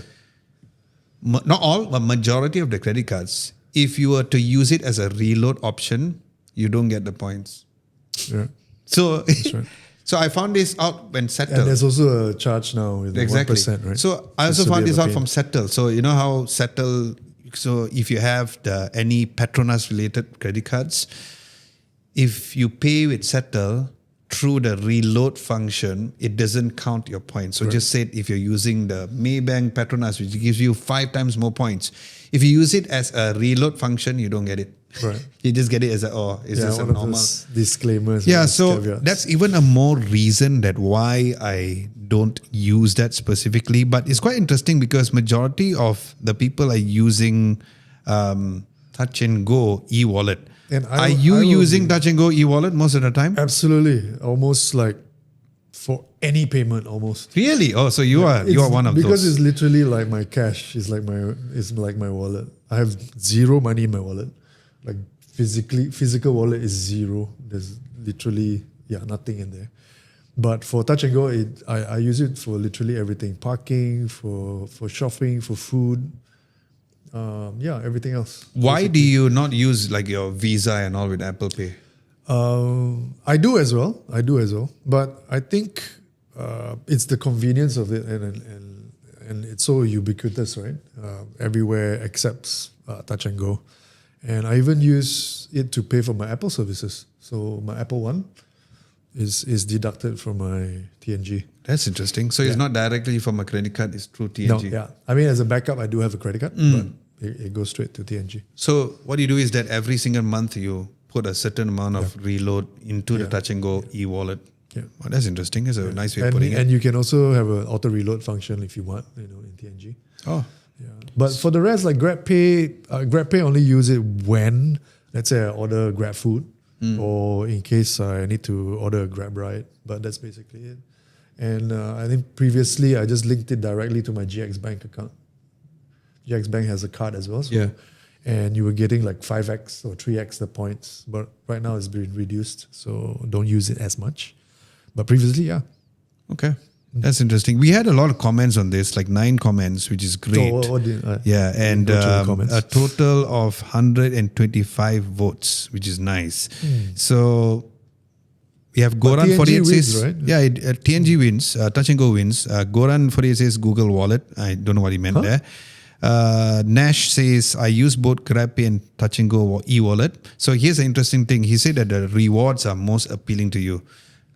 Not all, but majority of the credit cards, if you were to use it as a reload option, you don't get the points. Yeah. So, right. so I found this out when Settle. And there's also a charge now with 1%, right? So I also found this out from Settle. So you know how Settle, so if you have any Petronas related credit cards, if you pay with Settle through the reload function, it doesn't count your points. So just say if you're using the Maybank Petronas, which gives you 5 times more points. If you use it as a reload function, you don't get it. Right. You just get it as it's just a normal disclaimers. Yeah, so that's even a more reason that why I don't use that specifically. But it's quite interesting because majority of the people are using Touch and Go e-wallet. And are you using Touch and Go e-wallet most of the time? Absolutely, almost like for any payment, almost. Really? Oh, so you are one of because those. it's literally like my cash. It's like my wallet. I have zero money in my wallet. Like physical wallet is zero. There's literally nothing in there. But for Touch and Go, I use it for literally everything: parking, for shopping, for food. Everything else. Why do you not use like your Visa and all with Apple Pay? I do as well. But I think it's the convenience of it, and it's so ubiquitous, right? Everywhere accepts Touch and Go, and I even use it to pay for my Apple services. So my Apple One is deducted from my TNG. That's interesting. So it's not directly from a credit card; it's through TNG. No, I mean, as a backup, I do have a credit card, but it goes straight to TNG. So what you do is that every single month you put a certain amount of reload into the Touch and Go e-wallet. Yeah, well, that's interesting. It's a nice way of putting it. And you can also have an auto reload function if you want, in TNG. Oh, yeah. But for the rest, like GrabPay only use it when, let's say, I order Grab food, or in case I need to order a Grab ride. But that's basically it. And I think previously I just linked it directly to my GX Bank account. GX Bank has a card as well. So, and you were getting like 5x or 3x the points. But right now it's been reduced, so don't use it as much. But previously, Okay. That's interesting. We had a lot of comments on this, like 9 comments, which is great. And a total of 125 votes, which is nice. So we have Goran 48 says, right? TNG wins, Touch and Go wins. Goran 48 says Google Wallet. I don't know what he meant there. Nash says, I use both GrabPay and Touch and Go e-wallet. So here's an interesting thing. He said that the rewards are most appealing to you.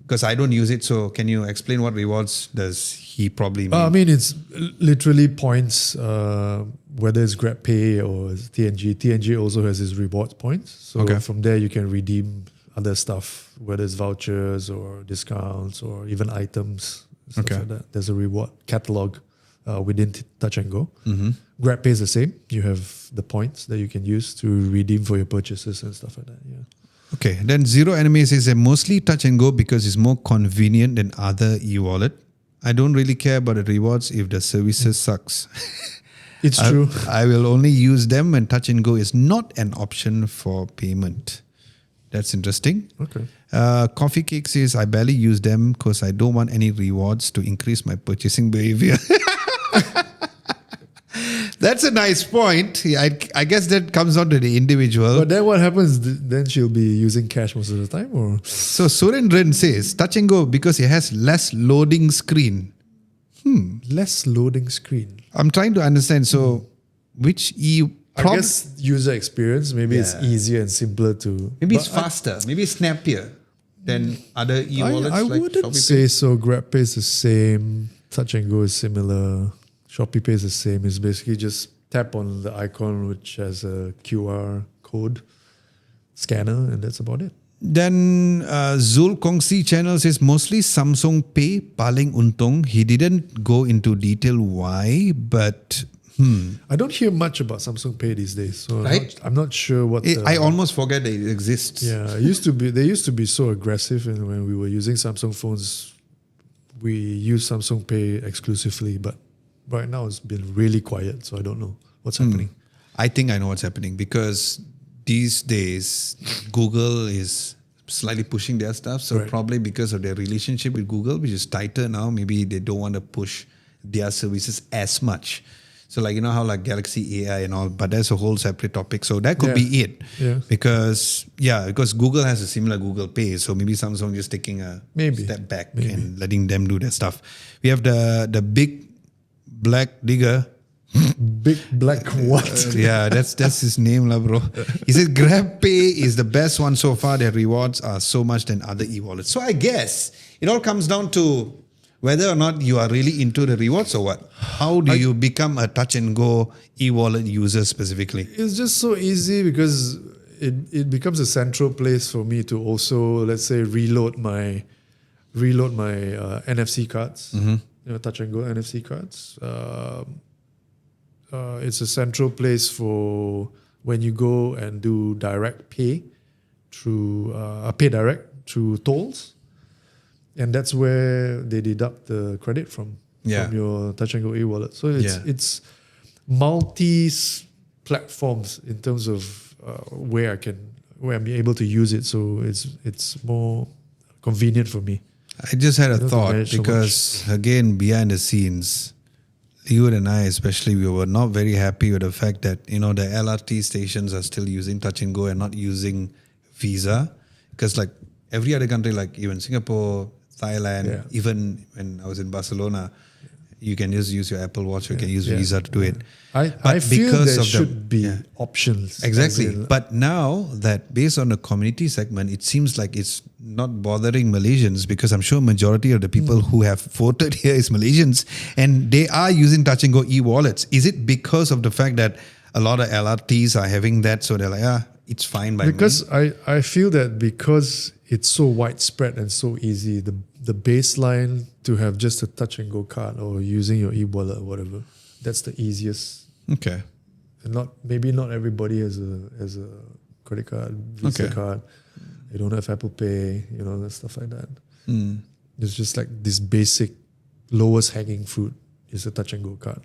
Because I don't use it, so can you explain what rewards does he probably mean? I mean, it's literally points, whether it's GrabPay or TNG. TNG also has its rewards points. So from there, you can redeem other stuff, whether it's vouchers or discounts or even items, stuff like that. There's a reward catalog within Touch and Go. GrabPay is the same. You have the points that you can use to redeem for your purchases and stuff like that. Yeah. Okay, then Zero Anime says that mostly Touch and Go because it's more convenient than other e-wallet. I don't really care about the rewards if the services sucks. It's true. I will only use them when Touch and Go is not an option for payment. That's interesting. Okay. Coffee Cake says, I barely use them because I don't want any rewards to increase my purchasing behavior. That's a nice point. Yeah, I guess that comes down to the individual. But then what happens? Then she'll be using cash most of the time, or So Surendran says touch and go because it has less loading screen. less loading screen. I'm trying to understand. So which I guess user experience. Maybe it's Yeah. easier and simpler to. maybe it's but faster, maybe it's snappier than other e-wallets I like wouldn't Shopee say so. GrabPay is the same. Touch and Go is similar. Shopee Pay is the same. It's basically just tap on the icon which has a QR code scanner, and that's about it. Then Zul Kongsi channel says mostly Samsung Pay paling untung. He didn't go into detail why, but I don't hear much about Samsung Pay these days, so Right? I'm not sure what. I almost forget that it exists. Yeah, it used to be. They used to be so aggressive, and when we were using Samsung phones, we used Samsung Pay exclusively. But right now, it's been really quiet, so I don't know what's happening. I think I know what's happening because these days Google is slightly pushing their stuff. So Right. probably because of their relationship with Google, which is tighter now, maybe they don't want to push their services as much. So like, you know how like Galaxy AI and all, but that's a whole separate topic. So that could be it. Yeah. Because Google has a similar Google Pay. So maybe Samsung just taking a Maybe. step back and letting them do their stuff. We have the big black digger. Big black what? Yeah, that's his name, lah, bro. He said GrabPay is the best one so far. Their rewards are so much than other e-wallets. So I guess it all comes down to whether or not you are really into the rewards or what. How do you become a touch and go e-wallet user specifically? It's just so easy because it becomes a central place for me to also, let's say, reload my NFC cards. Touch and go NFC cards. It's a central place for when you go and do direct pay through pay direct through tolls, and that's where they deduct the credit from your Touch and Go e-wallet. So it's multi platforms in terms of where I'm able to use it. So it's more convenient for me. I just had a don't have to thought manage so because again, behind the scenes, you and I especially, we were not very happy with the fact that, you know, the LRT stations are still using Touch and Go and not using Visa. Because like every other country, like even Singapore, Thailand, even when I was in Barcelona, you can just use your Apple Watch, you can use Visa to do it. I feel there should be options. Exactly. But now that based on the community segment, it seems like it's not bothering Malaysians because I'm sure majority of the people who have voted here is Malaysians and they are using Touch and Go e-wallets. Is it because of the fact that a lot of LRTs are having that, so they're like, it's fine by me? Because I feel that because it's so widespread and so easy, the baseline to have just a Touch and Go card or using your e-wallet or whatever, that's the easiest. Okay. And maybe not everybody has a credit card, Visa card. They don't have Apple Pay, stuff like that. It's just like this basic lowest hanging fruit is a Touch and Go card.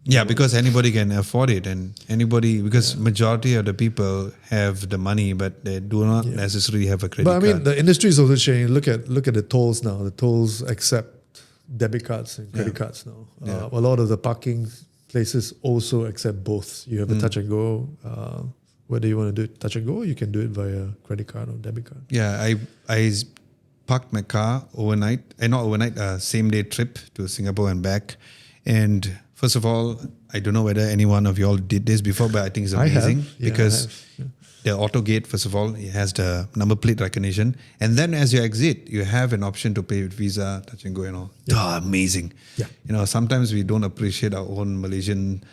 Yeah, because anybody can afford it and because majority of the people have the money, but they do not necessarily have a credit card. But I mean, the industry is also changing. Look at the tolls now. The tolls accept debit cards and credit cards now. A lot of the parking places also accept both. You have a Touch and Go. Whether you want to do it Touch and Go, you can do it via credit card or debit card. Yeah, I parked my car overnight, not overnight, same day trip to Singapore and back. And first of all, I don't know whether any one of you all did this before, but I think it's amazing because the auto gate, first of all, it has the number plate recognition. And then as you exit, you have an option to pay with Visa, Touch and Go and all. Amazing. Yeah. Sometimes we don't appreciate our own Malaysian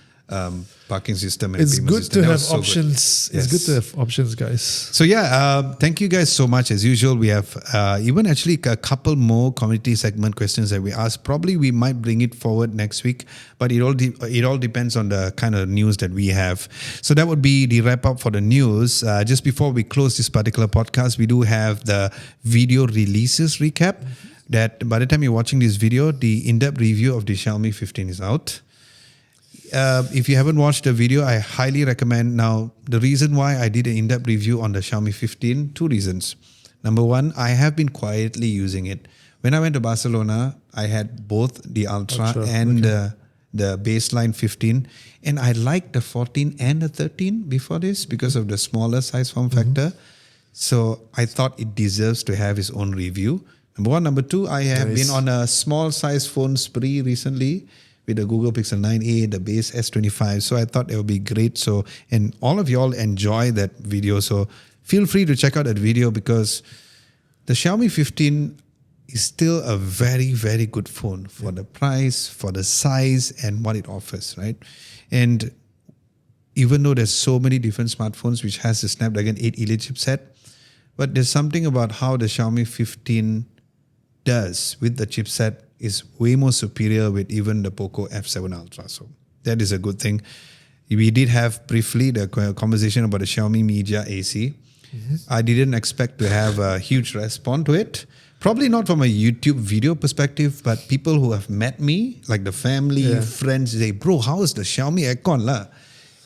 parking system. And It's payment good system. to That have was so options. good. It's good to have options, guys. So thank you guys so much. As usual, we have even actually a couple more community segment questions that we asked. Probably we might bring it forward next week, but it all depends on the kind of news that we have. So that would be the wrap up for the news. Just before we close this particular podcast, we do have the video releases recap. That by the time you're watching this video, the in-depth review of the Xiaomi 15 is out. If you haven't watched the video, I highly recommend. Now, the reason why I did an in-depth review on the Xiaomi 15, 2 reasons. Number one, I have been quietly using it. When I went to Barcelona, I had both the Ultra and the baseline 15. And I liked the 14 and the 13 before this because of the smaller size form factor. So I thought it deserves to have its own review. Number one. Number two, I have been on a small size phone spree recently with the Google Pixel 9a, the base S25. So I thought it would be great. So, and all of y'all enjoy that video. So feel free to check out that video because the Xiaomi 15 is still a very, very good phone for the price, for the size, and what it offers, right? And even though there's so many different smartphones which has the Snapdragon 8 Elite chipset, but there's something about how the Xiaomi 15 does with the chipset is way more superior with even the Poco F7 Ultra. So that is a good thing. We did have briefly the conversation about the Xiaomi Media AC. I didn't expect to have a huge response to it. Probably not from a YouTube video perspective, but people who have met me, like the family, friends, say, bro, how is the Xiaomi aircon lah?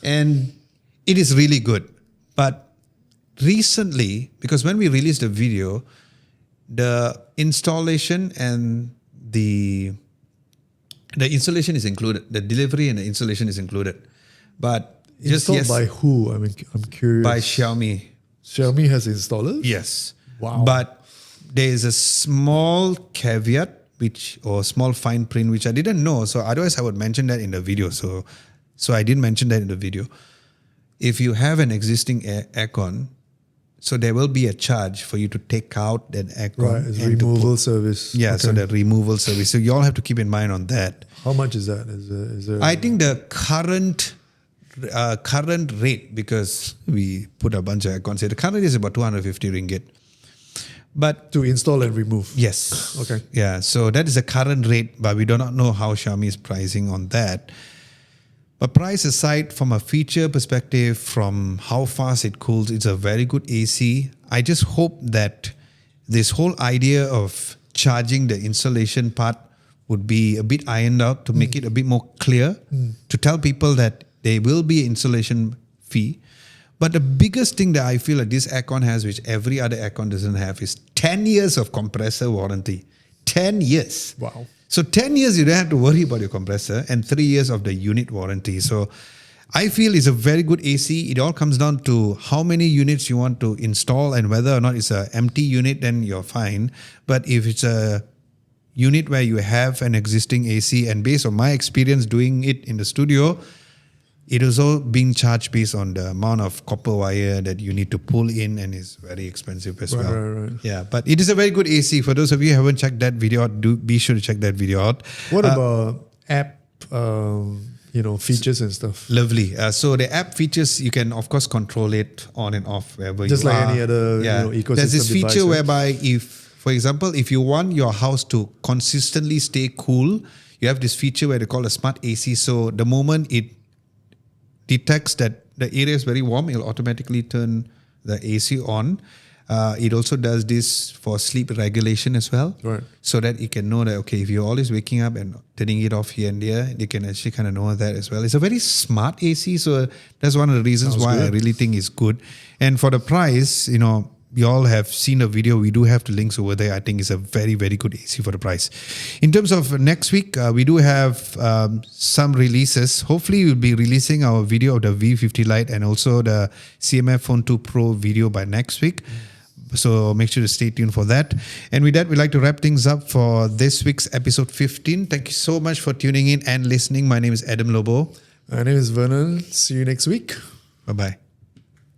And it is really good. But recently, because when we released the video, the installation and the installation is included. The delivery and the installation is included. But Installed by who? I mean, I'm curious. By Xiaomi. Xiaomi has installers? Yes. Wow. But there is a small caveat, or small fine print, which I didn't know. So otherwise I would mention that in the video. So I didn't mention that in the video. If you have an existing aircon, so there will be a charge for you to take out that aircon. Right, it's removal service. Yeah, Okay. so the removal service. So you all have to keep in mind on that. How much is that? Is there I think the current rate, because we put a bunch of aircons here, the current is about 250 ringgit. But to install and remove? yes. Okay. Yeah, so that is the current rate, but we do not know how Xiaomi is pricing on that. But price aside, from a feature perspective, from how fast it cools, it's a very good AC. I just hope that this whole idea of charging the installation part would be a bit ironed out to make it a bit more clear, to tell people that there will be an installation fee. But the biggest thing that I feel that this aircon has, which every other aircon doesn't have, is 10 years of compressor warranty. 10 years. Wow. So 10 years, you don't have to worry about your compressor, and 3 years of the unit warranty. So I feel it's a very good AC. It all comes down to how many units you want to install and whether or not it's an empty unit, then you're fine. But if it's a unit where you have an existing AC, and based on my experience doing it in the studio, it is all being charged based on the amount of copper wire that you need to pull in, and is very expensive as well. Right. Yeah, but it is a very good AC. For those of you who haven't checked that video out, be sure to check that video out. What about app, features and stuff? Lovely. So the app features, you can of course control it on and off wherever Just you like are. any other ecosystem There's this feature device, whereby for example, if you want your house to consistently stay cool, you have this feature where they call a smart AC. So the moment it detects that the area is very warm, it'll automatically turn the AC on. It also does this for sleep regulation as well. Right. So that it can know that, okay, if you're always waking up and turning it off here and there, they can actually kind of know that as well. It's a very smart AC. So that's one of the reasons Sounds why good. I really think it's good. And for the price, you all have seen the video. We do have the links over there. I think it's a very, very good AC for the price. In terms of next week, we do have some releases. Hopefully, we'll be releasing our video of the V50 Lite and also the CMF Phone 2 Pro video by next week. So make sure to stay tuned for that. And with that, we'd like to wrap things up for this week's episode 15. Thank you so much for tuning in and listening. My name is Adam Lobo. My name is Vernon. See you next week. Bye-bye.